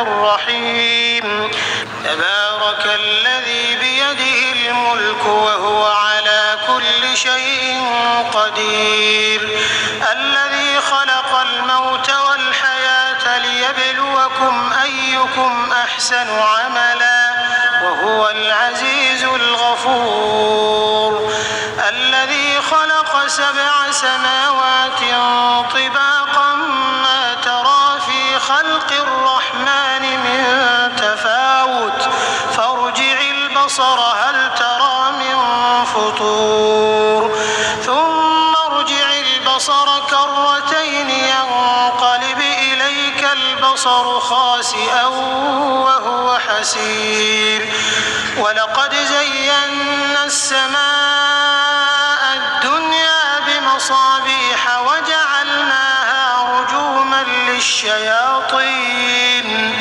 الرحيم تبارك الذي بيده الملك وهو على كل شيء قدير الذي خلق الموت والحياة ليبلوكم أيكم أحسن عملا وهو العزيز الغفور الذي خلق 7 سماوات طباقا ما ترى في خلق الرحمن من تفاوت فارجع البصر هل ترى من فطور ثم ارجع البصر كرتين ينقلب إليك البصر خاسئا وهو حسير ولقد زينا السماء الدنيا بمصابيح وجعلناها رجوما للشياطين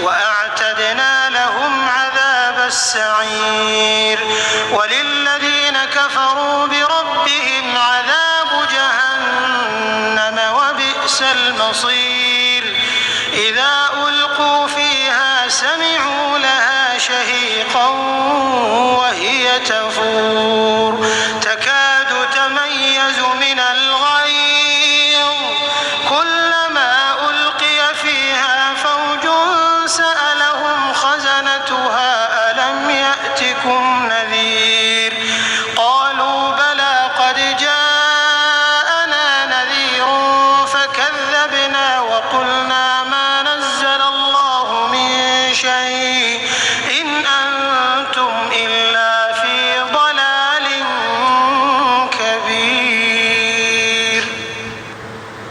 وأعتدنا لهم عذاب السعير وللذين كفروا بربهم عذاب جهنم وبئس المصير إذا ألقوا فيها سمعوا لها شهيقا وهي تفور تكاد تميز من الغيظ كلما ألقي فيها فوج سألهم خزنتها ألم يأتكم نذير قالوا بلى قد جاءنا نذير فكذبنا وقلنا ما نزل الله من شيء إن أنتم إلا في ضلال كبير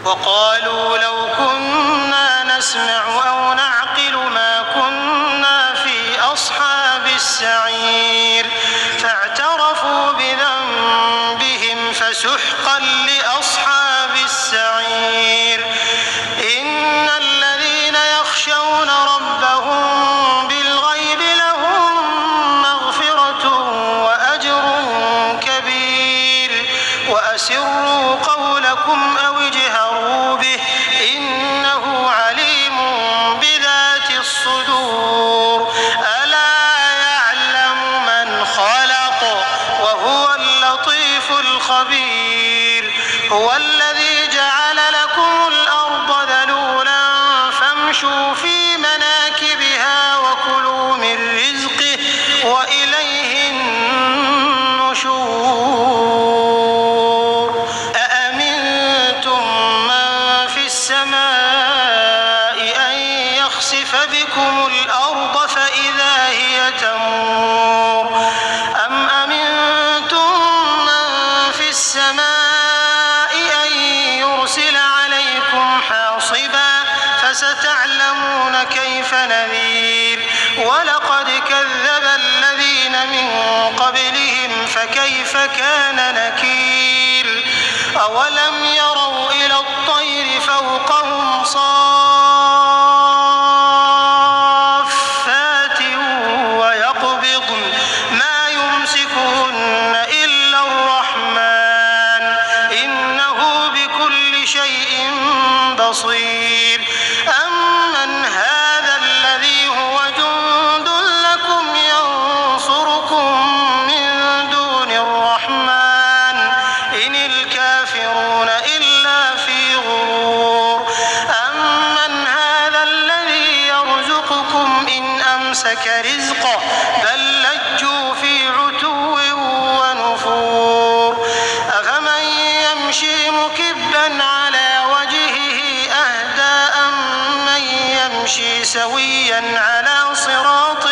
وقالوا لو كنا نسمع أو نعقل ما كنا في أصحاب السعير فاعترفوا بذنبهم فسحقا لأصحاب السعير إن الذين يخشون ربهم بالغيب لهم مغفرة وأجر كبير وأسروا قولكم أو اجهروا به إنه عليم بذات الصدور ألا يعلم من خلق وهو اللطيف الخبير هو الذي جعل لكم الأرض ذلولا فامشوا في مناكبها وكلوا من رزقه وإليه النشور أأمنتم من في السماء أن يخسف بكم الأرض فإذا هي تمور أم أمنتم من في السماء أن يرسل عليكم حاصبا فستعلمون كيف نذير ولقد كذب الذين من قبلهم فكيف كان نكير أولم يروا إلى الطير فوقهم صافات ويقبضن ما يمسكهن إلا الرحمن إنه بكل شيء بصير أمن هذا الذي هو جند لكم ينصركم من دون الرحمن إن الكافرون إلا في غرور أمن هذا الذي يرزقكم إن أمسك رزقه بل لجوا في عتو ونفور أفمن يمشي مكبا على وجهه أهدى أمن يمشي سويا على صراط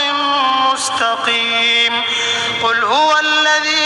مستقيم قل هو الذي